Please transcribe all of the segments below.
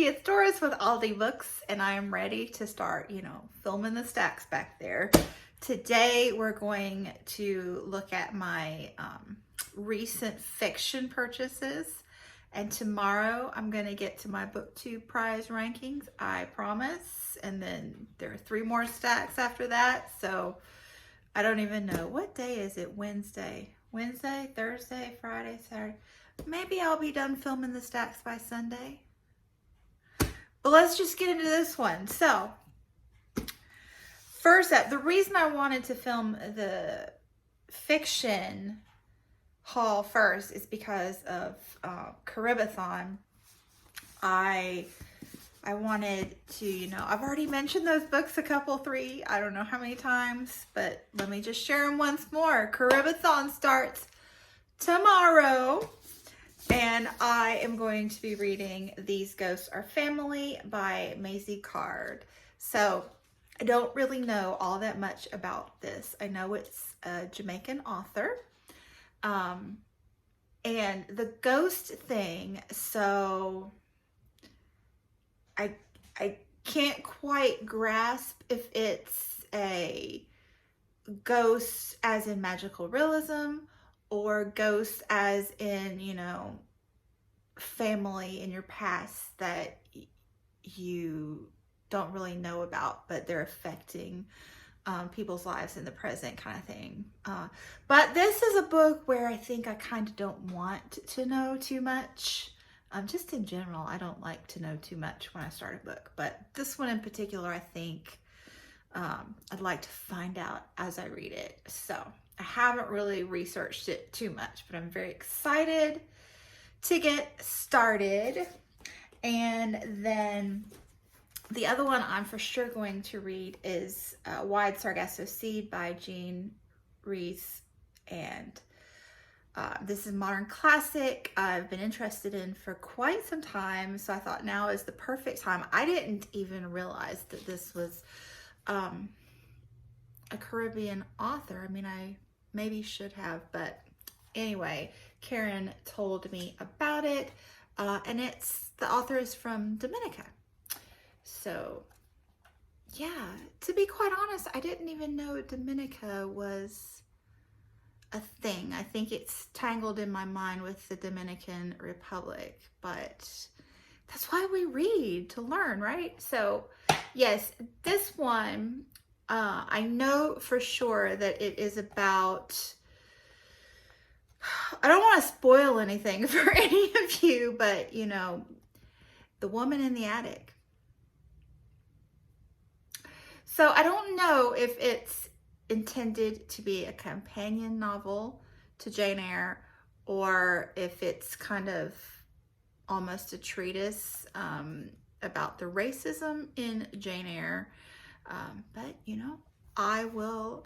Aldi at stores with Aldi books, and I am ready to start, filming the stacks back there. Today we're going to look at my recent fiction purchases, and tomorrow I'm going to get to my BookTube prize rankings, I promise, and then there are 3 more stacks after that, so I don't even know. What day is it? Wednesday, Thursday, Friday, Saturday. Maybe I'll be done filming the stacks by Sunday. But let's just get into this one. So, first up, the reason I wanted to film the fiction haul first is because of Caribathon. I wanted to, I've already mentioned those books I don't know how many times, but let me just share them once more. Caribathon starts tomorrow, and I am going to be reading These Ghosts Are Family by Maisie Card. So I don't really know all that much about this. I know it's a Jamaican author. And the ghost thing, so I can't quite grasp if it's a ghost as in magical realism or ghosts as in, family in your past that you don't really know about, but they're affecting people's lives in the present kind of thing. But this is a book where I think I kind of don't want to know too much. Just in general, I don't like to know too much when I start a book, but this one in particular, I think I'd like to find out as I read it. So I haven't really researched it too much, but I'm very excited to get started. And then the other one I'm for sure going to read is Wide Sargasso Sea by Jean Rhys. And this is a modern classic I've been interested in for quite some time. So I thought now is the perfect time. I didn't even realize that this was a Caribbean author. I mean, I maybe should have, but anyway, Karen told me about it, and the author is from Dominica. So yeah, to be quite honest, I didn't even know Dominica was a thing. I think it's tangled in my mind with the Dominican Republic, but that's why we read, to learn, right? So yes, this one, I know for sure that it is about, I don't want to spoil anything for any of you, but the woman in the attic. So I don't know if it's intended to be a companion novel to Jane Eyre, or if it's kind of almost a treatise about the racism in Jane Eyre. But I will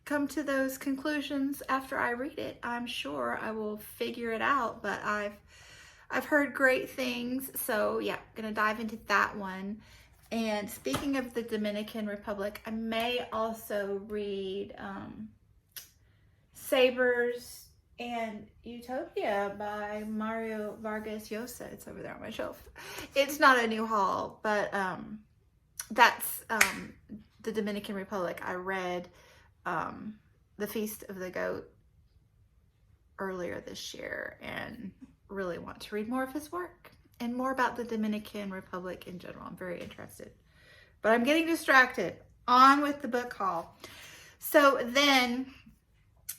come to those conclusions after I read it. I'm sure I will figure it out, but I've heard great things. So yeah, I'm gonna dive into that one. And speaking of the Dominican Republic, I may also read Sabers and Utopia by Mario Vargas Llosa. It's over there on my shelf. It's not a new haul, but that's the Dominican Republic. I read The Feast of the Goat earlier this year and really want to read more of his work and more about the Dominican Republic in general. I'm very interested, but I'm getting distracted. On with the book haul. So then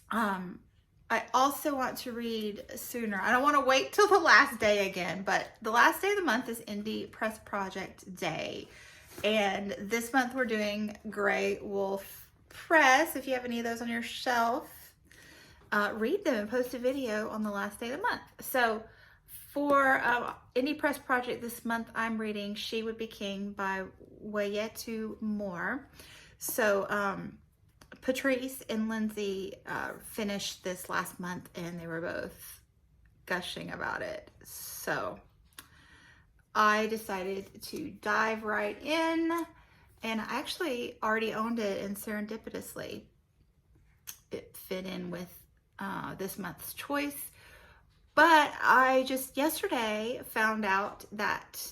I also want to read sooner. I don't want to wait till the last day again, but the last day of the month is Indie Press Project Day. And this month we're doing Grey Wolf Press. If you have any of those on your shelf, read them and post a video on the last day of the month. So for Indie Press Project this month, I'm reading She Would Be King by Wayetu Moore. So Patrice and Lindsay finished this last month, and they were both gushing about it. So I decided to dive right in, and I actually already owned it, and serendipitously it fit in with this month's choice. But I just yesterday found out that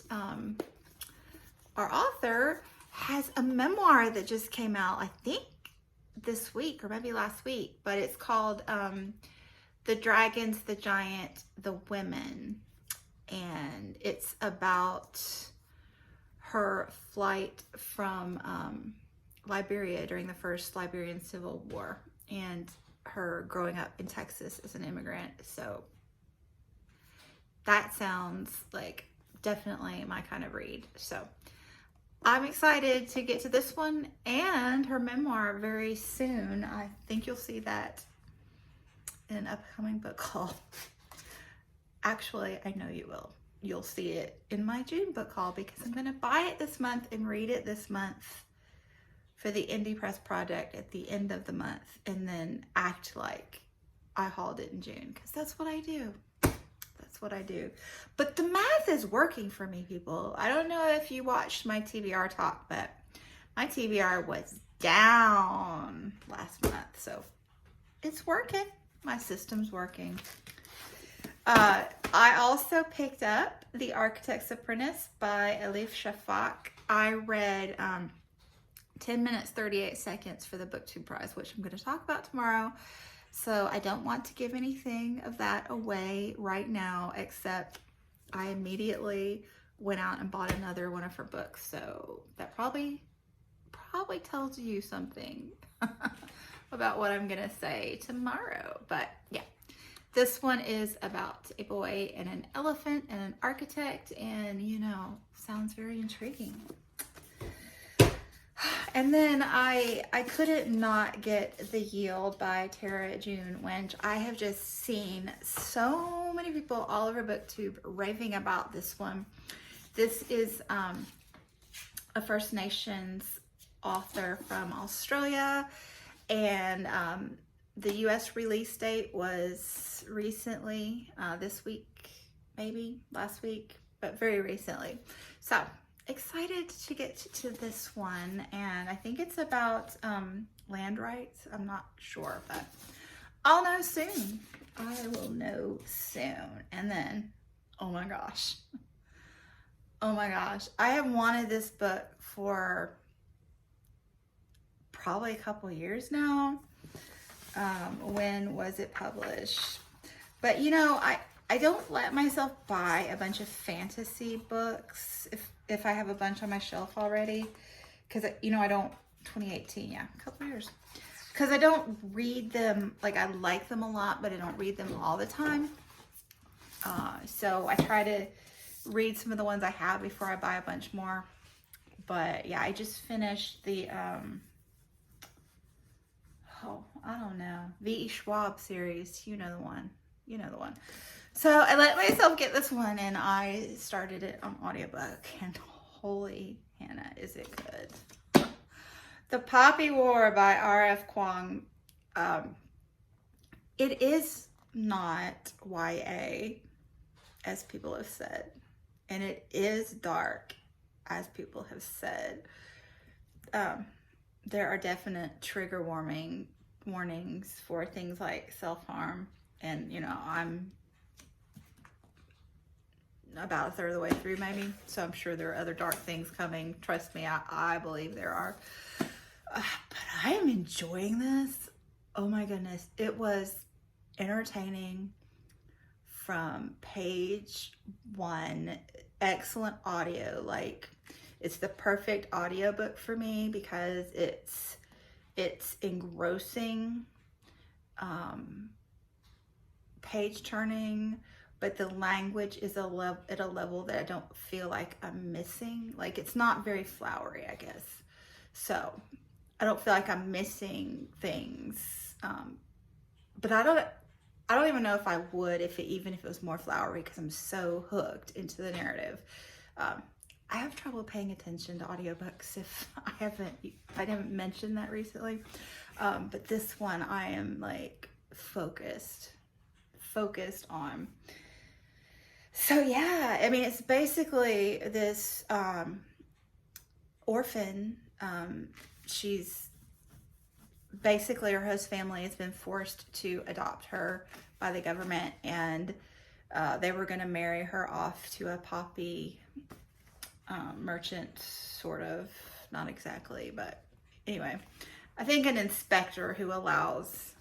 our author has a memoir that just came out, I think this week or maybe last week, but it's called The Dragons, the Giant, the Women. And it's about her flight from Liberia during the first Liberian Civil War and her growing up in Texas as an immigrant. So that sounds like definitely my kind of read. So I'm excited to get to this one and her memoir very soon. I think you'll see that in an upcoming book haul. Actually, I know you will. You'll see it in my June book haul because I'm going to buy it this month and read it this month for the Indie Press Project at the end of the month, and then act like I hauled it in June, because that's what I do. That's what I do. But the math is working for me, people. I don't know if you watched my TBR talk, but my TBR was down last month, so it's working. My system's working. I also picked up The Architect's Apprentice by Elif Shafak. I read 10 minutes, 38 seconds for the BookTube prize, which I'm going to talk about tomorrow. So I don't want to give anything of that away right now, except I immediately went out and bought another one of her books. So that probably tells you something about what I'm going to say tomorrow. But yeah. This one is about a boy and an elephant and an architect, and you know, sounds very intriguing. And then I couldn't not get The Yield by Tara June Winch. I have just seen so many people all over BookTube raving about this one. This is a First Nations author from Australia, and the US release date was recently, this week, maybe last week, but very recently. So excited to get to this one. And I think it's about land rights. I'm not sure, but I'll know soon. I will know soon. And then, oh my gosh. Oh my gosh. I have wanted this book for probably a couple years now. When was it published? But you know, I don't let myself buy a bunch of fantasy books if I have a bunch on my shelf already, because you know, I don't 2018, yeah, a couple years, because I don't read them. Like, I like them a lot, but I don't read them all the time. So I try to read some of the ones I have before I buy a bunch more. But yeah, I just finished the I don't know, V.E. Schwab series. You know the one. You know the one. So I let myself get this one, and I started it on audiobook, and holy Hannah, is it good. The Poppy War by R.F. Kuang. It is not YA, as people have said, and it is dark, as people have said. There are definite trigger warnings for things like self-harm, and you know, I'm about a third of the way through maybe, so I'm sure there are other dark things coming. Trust me, I believe there are. But I am enjoying this. Oh my goodness, it was entertaining from page one. Excellent audio. Like, it's the perfect audiobook for me because it's engrossing, page turning, but the language is at a level that I don't feel like I'm missing. Like, it's not very flowery, I guess. So I don't feel like I'm missing things. But I don't even know if I would even if it was more flowery, because I'm so hooked into the narrative. I have trouble paying attention to audiobooks if I haven't mentioned that recently. But this one I am like focused on. So yeah, I mean, it's basically this orphan. She's basically, her host family has been forced to adopt her by the government, and They were going to marry her off to a poppy merchant, sort of, not exactly, but anyway, I think an inspector who allows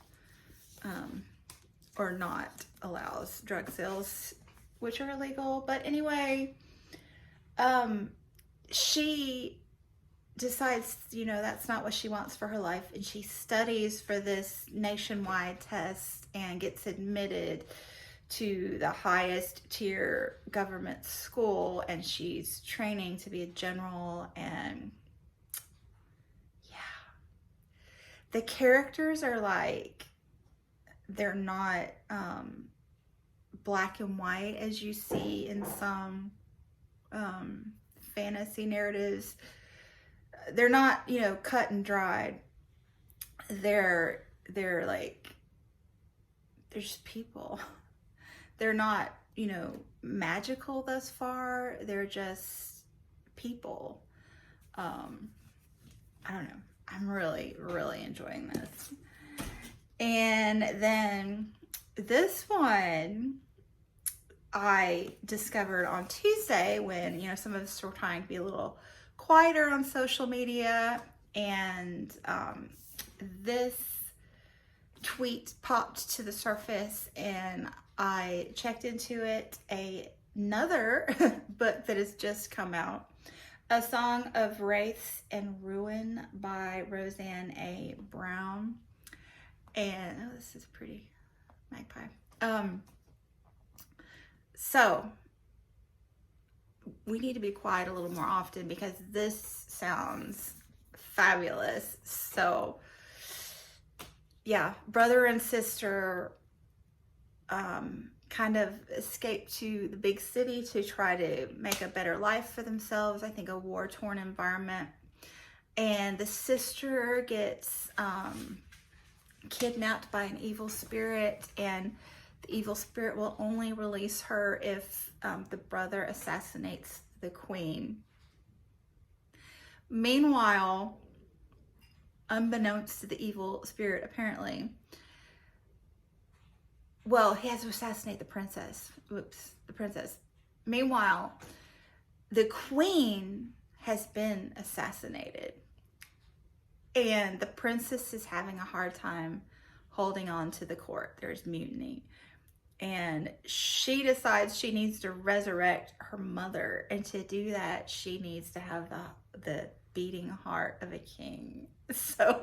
or not allows drug sales, which are illegal. But anyway, she decides, that's not what she wants for her life, and she studies for this nationwide test and gets admitted to the highest tier government school, and she's training to be a general. And yeah, the characters are like, they're not black and white as you see in some fantasy narratives. They're not, cut and dried. They're like, they're just people. They're not, magical thus far. They're just people. I don't know. I'm really, really enjoying this. And then this one I discovered on Tuesday when, some of us were trying to be a little quieter on social media, and this tweet popped to the surface, and I checked into it. Another book that has just come out, A Song of Wraiths and Ruin by Roseanne A. Brown. And oh, this is pretty magpie. So we need to be quiet a little more often because this sounds fabulous. So yeah, brother and sister kind of escape to the big city to try to make a better life for themselves. I think a war-torn environment. And the sister gets kidnapped by an evil spirit, and the evil spirit will only release her if the brother assassinates the queen. Meanwhile, unbeknownst to the evil spirit, apparently, well, he has to assassinate the princess. Whoops, the princess. Meanwhile, the queen has been assassinated, and the princess is having a hard time holding on to the court. There's mutiny. And she decides she needs to resurrect her mother. And to do that, she needs to have the beating heart of a king. So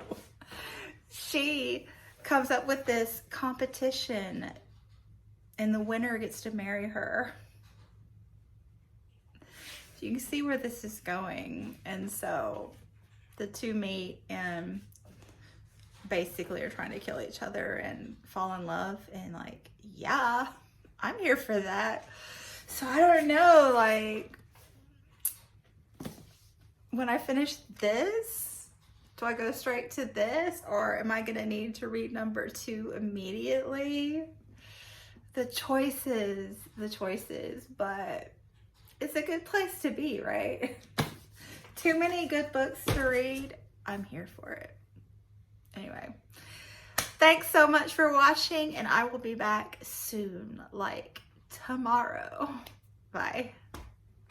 she comes up with this competition, and the winner gets to marry her. You can see where this is going. And so the two meet and basically are trying to kill each other and fall in love, and like, yeah, I'm here for that. So I don't know, like, when I finish this, do I go straight to this, or am I gonna need to read number 2 immediately? The choices, but it's a good place to be, right? Too many good books to read. I'm here for it. Anyway, thanks so much for watching, and I will be back soon, like tomorrow. Bye.